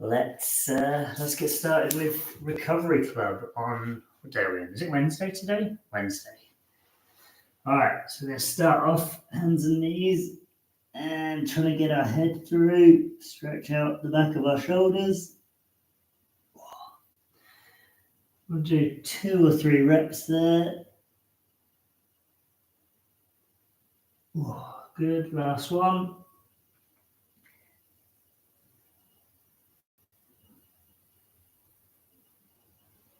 Let's get started with Recovery Club on, what day are we in? Is it Wednesday today? Wednesday. All right, so we're going to start off hands and knees and trying to get our head through, stretch out the back of our shoulders. We'll do 2 or 3 reps there. Good, last one.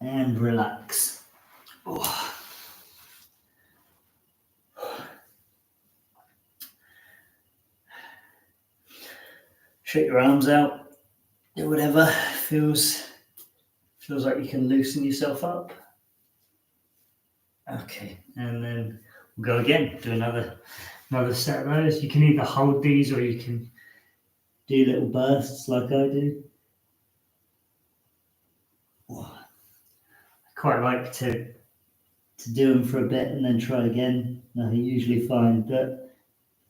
And relax. Shake your arms out. Do whatever feels like you can loosen yourself up. Okay, and then we'll go again. Do another set of those. You can either hold these or you can do little bursts like I do. I quite like to do them for a bit and then try again. I usually find that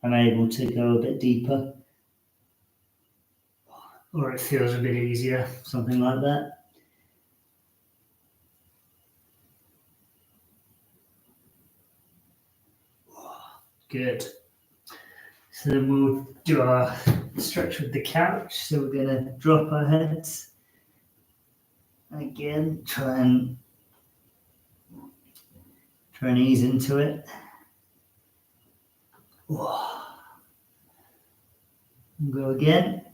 I'm able to go a bit deeper, or it feels a bit easier, something like that. Good. So then we'll do our stretch with the couch. So we're going to drop our heads. Again, try and ease into it. We'll go again.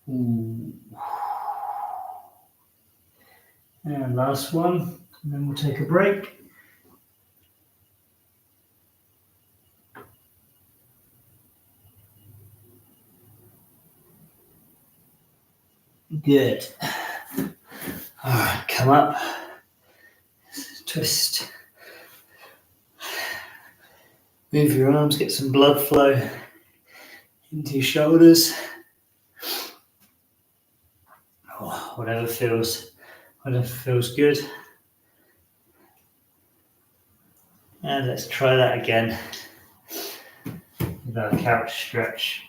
Ooh. And last one, and then we'll take a break. Good. All right, come up, twist, move your arms, get some blood flow into your shoulders. Whatever feels good. And let's try that again with our couch stretch.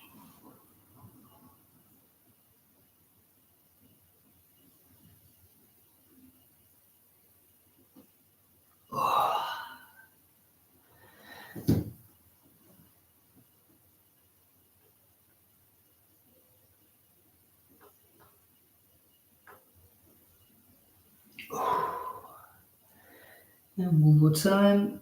And one more time.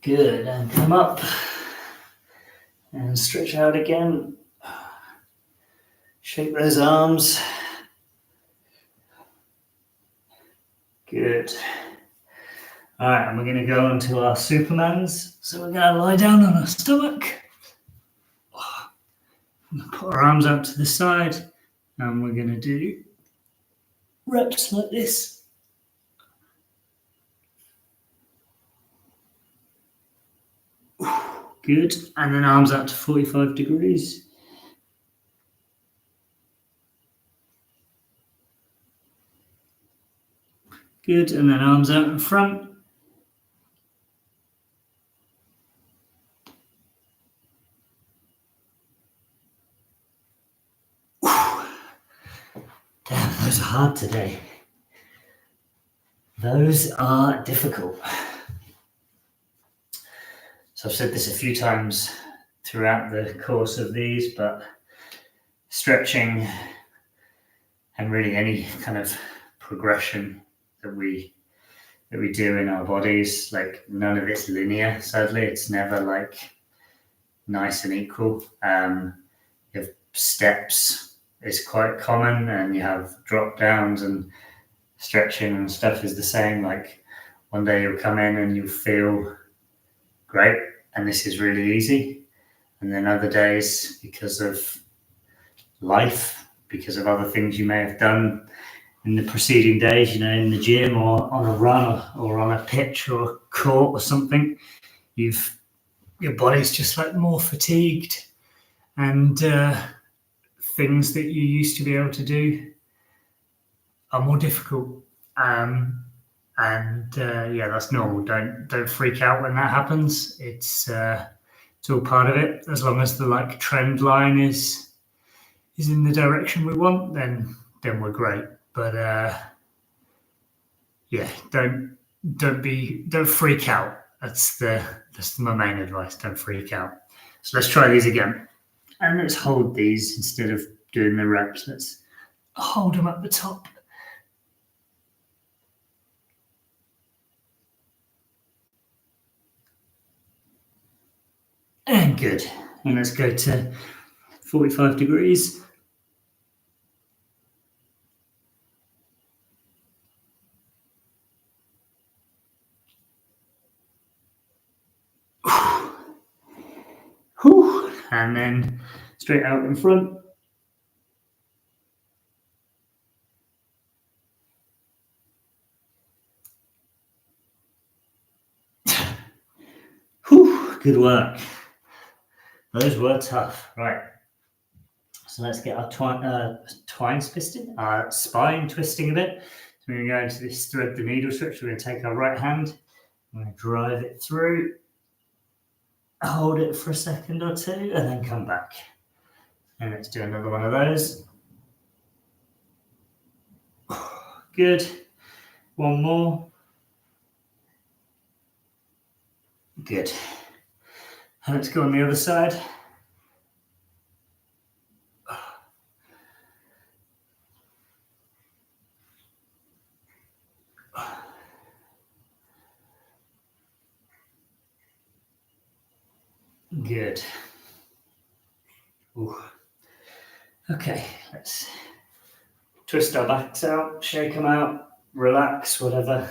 Good, and come up and stretch out again. Shake those arms. Good. All right, and we're going to go on to our Supermans. So we're going to lie down on our stomach. Put our arms out to the side, and we're going to do reps like this. Good, and then arms out to 45 degrees. Good, and then arms out in front. Damn, those are hard today. Those are difficult. So I've said this a few times throughout the course of these, but stretching and really any kind of progression that we do in our bodies, like none of it's linear. Sadly, it's never like nice and equal. You have steps is quite common, and you have drop downs, and stretching and stuff is the same. Like one day you'll come in and you'll feel great, and this is really easy, and then other days, because of life, because of other things you may have done in the preceding days, in the gym or on a run or on a pitch or a court or something, your body's just like more fatigued, and things that you used to be able to do are more difficult. And yeah, that's normal. Don't freak out when that happens. It's all part of it. As long as the like trend line is in the direction we want, then we're great. But yeah, don't freak out. That's my main advice. Don't freak out. So let's try these again, and let's hold these instead of doing the reps. Let's hold them at the top. And good. And let's go to 45 degrees. And then straight out in front. Good work. Those were tough. Right. So let's get our spine twisting a bit. So we're going to go into this thread the needle stretch. We're going to take our right hand. I'm going to drive it through. Hold it for a second or two and then come back. And let's do another one of those. Good. One more. Good. And let's go on the other side. Good. Ooh. Okay, let's twist our backs out, shake them out, relax, whatever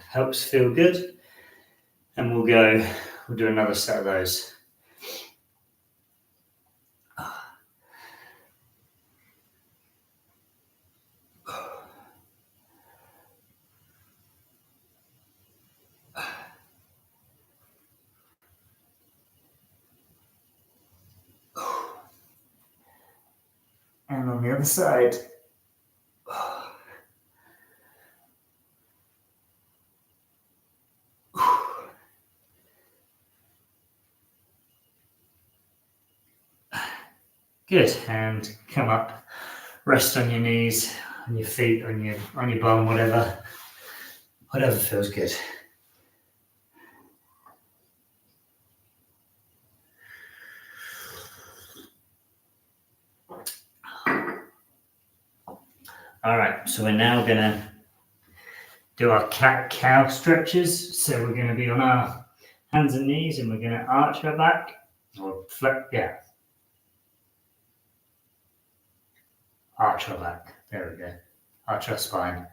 helps feel good. And we'll do another set of those. And on the other side. Good. And come up, rest on your knees, on your feet, on your bum, whatever feels good. All right, so we're now gonna do our cat-cow stretches. So we're gonna be on our hands and knees, and we're gonna arch our back or flex. Yeah, arch our back. There we go. Arch our spine.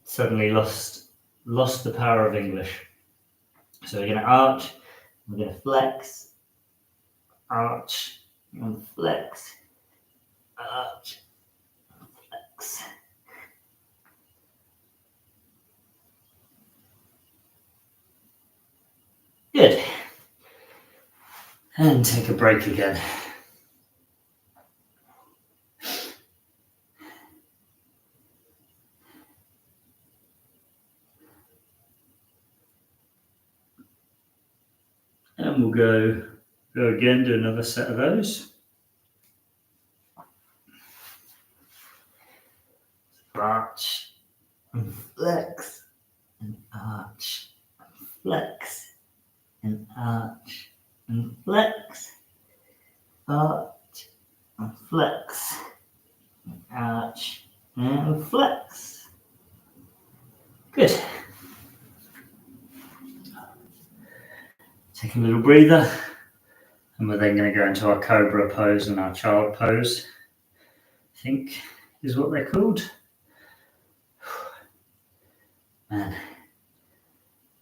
Suddenly lost the power of English. So we're gonna arch. We're gonna flex. Arch and flex. Arch. Flex. Good. And take a break again. And we'll go again, do another set of those. Arch and flex and arch and flex and arch and flex, arch and flex, and arch and flex. Good. Take a little breather, and we're then going to go into our cobra pose and our child pose, I think is what they're called. Man,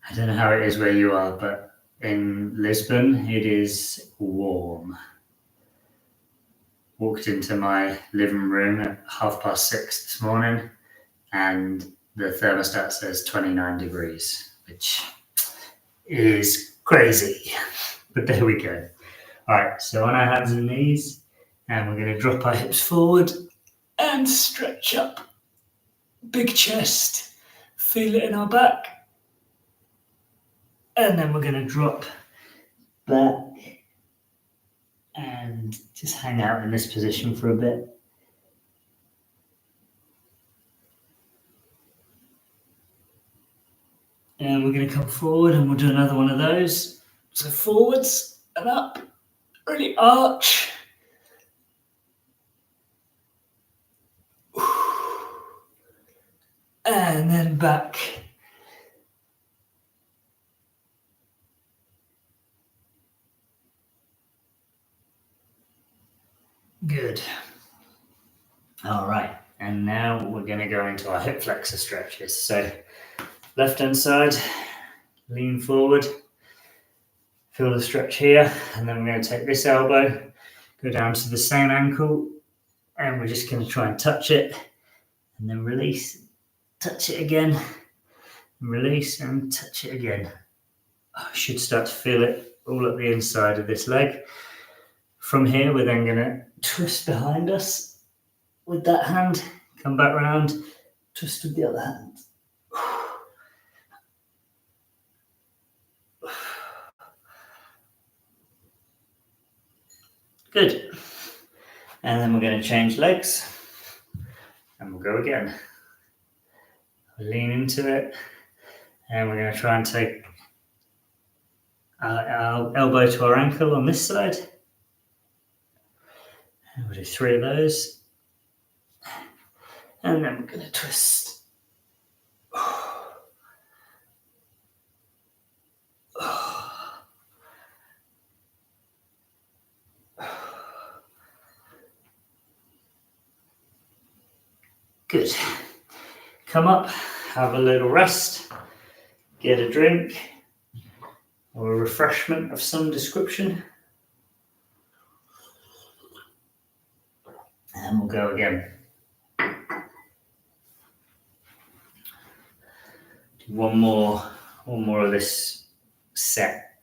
I don't know how it is where you are, but in Lisbon, it is warm. Walked into my living room at 6:30 this morning, and the thermostat says 29 degrees, which is crazy. But there we go. All right, so on our hands and knees, and we're going to drop our hips forward and stretch up. big chest, feel it in our back. And then we're going to drop back and just hang out in this position for a bit. And we're going to come forward and we'll do another one of those. So forwards and up, really arch. And then back. Good. All right, and now we're going to go into our hip flexor stretches. So left hand side, lean forward, feel the stretch here, and then we're going to take this elbow, go down to the same ankle, and we're just going to try and touch it, and then release, touch it again, release and touch it again. I should start to feel it all up the inside of this leg. From here, we're then going to twist behind us with that hand, come back round, twist with the other hand. Good. And then we're going to change legs and we'll go again. Lean into it and we're going to try and take our elbow to our ankle on this side. And we'll do 3 of those. And then we're going to twist. Good. Come up, have a little rest, get a drink or a refreshment of some description. And we'll go again. Do one more of this set.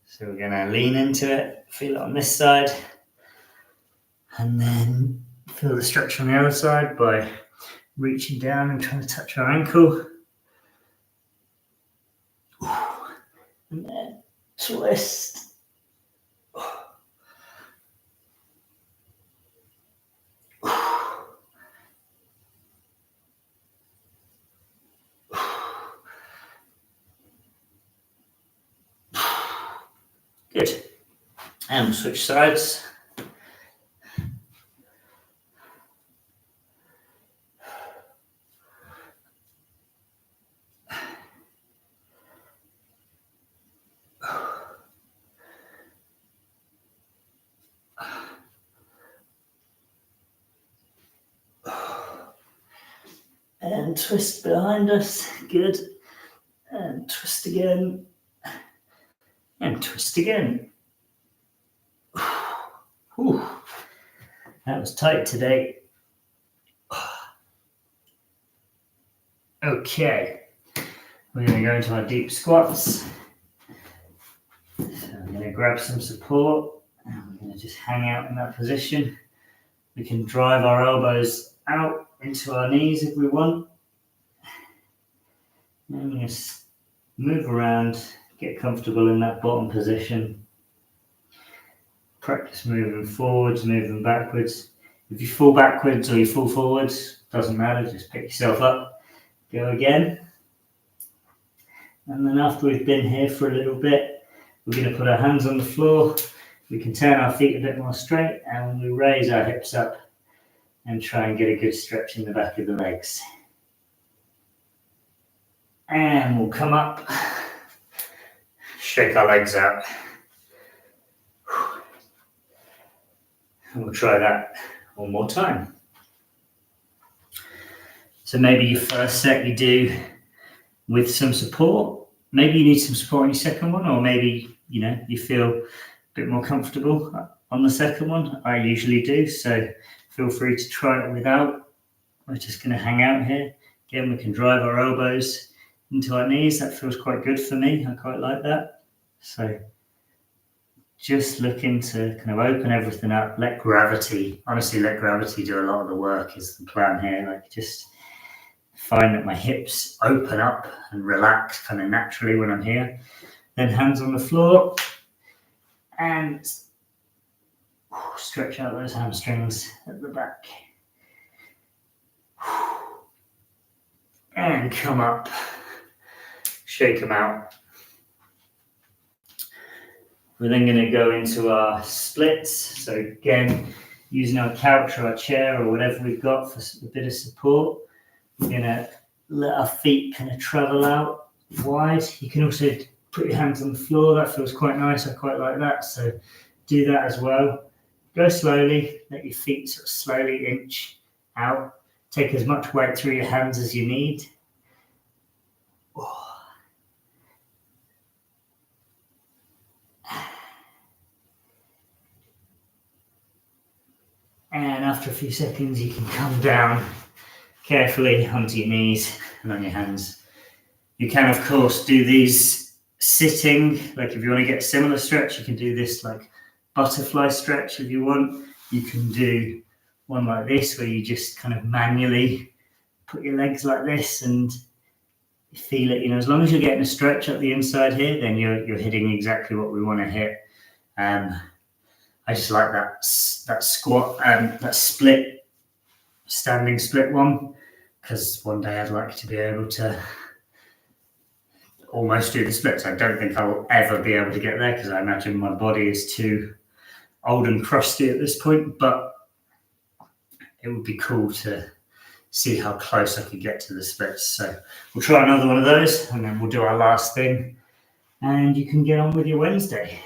So we're going to lean into it, feel it on this side, and then feel the stretch on the other side by reaching down and trying to touch our ankle. And then twist. Good. And we'll switch sides. And twist behind us, good. And twist again. And twist again. Whew. That was tight today. Okay, we're going to go into our deep squats. So I'm going to grab some support and we're going to just hang out in that position. We can drive our elbows out into our knees if we want. And just move around, get comfortable in that bottom position. Practice moving forwards, moving backwards. If you fall backwards or you fall forwards, doesn't matter, just pick yourself up, go again. And then after we've been here for a little bit, we're going to put our hands on the floor. We can turn our feet a bit more straight and we raise our hips up and try and get a good stretch in the back of the legs. And we'll come up, shake our legs out. And we'll try that one more time. So maybe your first set you do with some support. Maybe you need some support on your second one, or maybe you feel a bit more comfortable on the second one. I usually do, so feel free to try it without. We're just going to hang out here. Again, we can drive our elbows into our knees. That feels quite good for me. I quite like that. So just looking to kind of open everything up, let gravity do a lot of the work is the plan here. Like just find that my hips open up and relax kind of naturally when I'm here. Then hands on the floor and stretch out those hamstrings at the back. And come up, shake them out. We're then going to go into our splits. So again, using our couch or our chair or whatever we've got for a bit of support. We're going to let our feet kind of travel out wide. You can also put your hands on the floor. That feels quite nice. I quite like that. So do that as well. Go slowly. Let your feet sort of slowly inch out. Take as much weight through your hands as you need. And after a few seconds, you can come down carefully onto your knees and on your hands. You can, of course, do these sitting. Like if you want to get a similar stretch, you can do this like butterfly stretch if you want. You can do one like this where you just kind of manually put your legs like this and feel it. You know, as long as you're getting a stretch up the inside here, then you're hitting exactly what we want to hit. I just like that squat and that split, standing split one, because one day I'd like to be able to almost do the splits. I don't think I'll ever be able to get there because I imagine my body is too old and crusty at this point, but it would be cool to see how close I could get to the splits. So we'll try another one of those and then we'll do our last thing and you can get on with your Wednesday.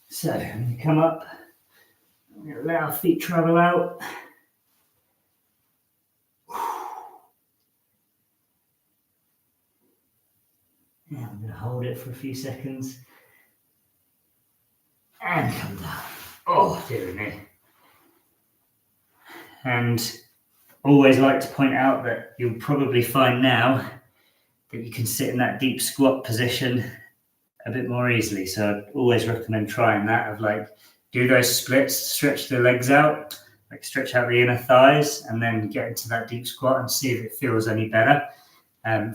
So I'm going to come up, I'm going to let our feet travel out. And I'm going to hold it for a few seconds. And come down. Oh, dear me. And always like to point out that you'll probably find now that you can sit in that deep squat position a bit more easily. So I'd always recommend trying that, of like do those splits, stretch the legs out, like stretch out the inner thighs and then get into that deep squat and see if it feels any better.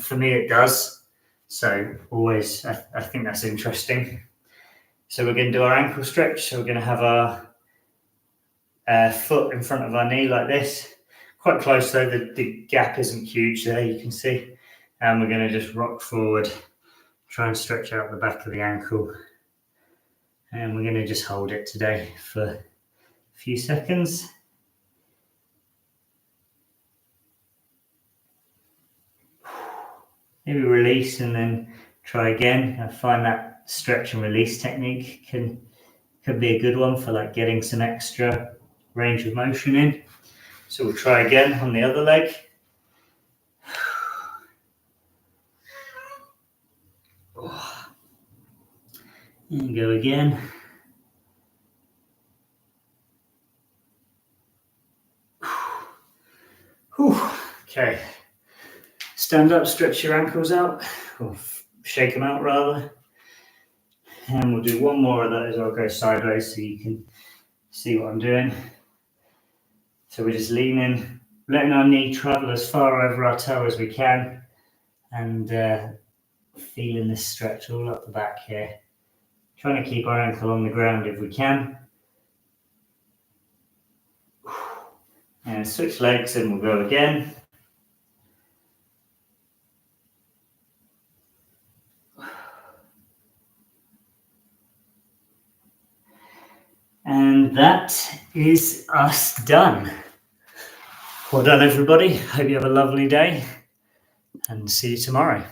For me, it does. So always, I think that's interesting. So we're going to do our ankle stretch. So we're going to have our foot in front of our knee like this. Quite close though, the gap isn't huge there, you can see. And we're going to just rock forward. Try and stretch out the back of the ankle. And we're going to just hold it today for a few seconds. Maybe release and then try again. I find that stretch and release technique can be a good one for like getting some extra range of motion in. So we'll try again on the other leg. And go again. Okay. Stand up, stretch your ankles out, or shake them out rather. And we'll do one more of those. I'll go sideways so you can see what I'm doing. So we're just leaning, letting our knee travel as far over our toe as we can, and feeling this stretch all up the back here. Trying to keep our ankle on the ground if we can. And switch legs and we'll go again. And that is us done. Well done, everybody. Hope you have a lovely day and see you tomorrow.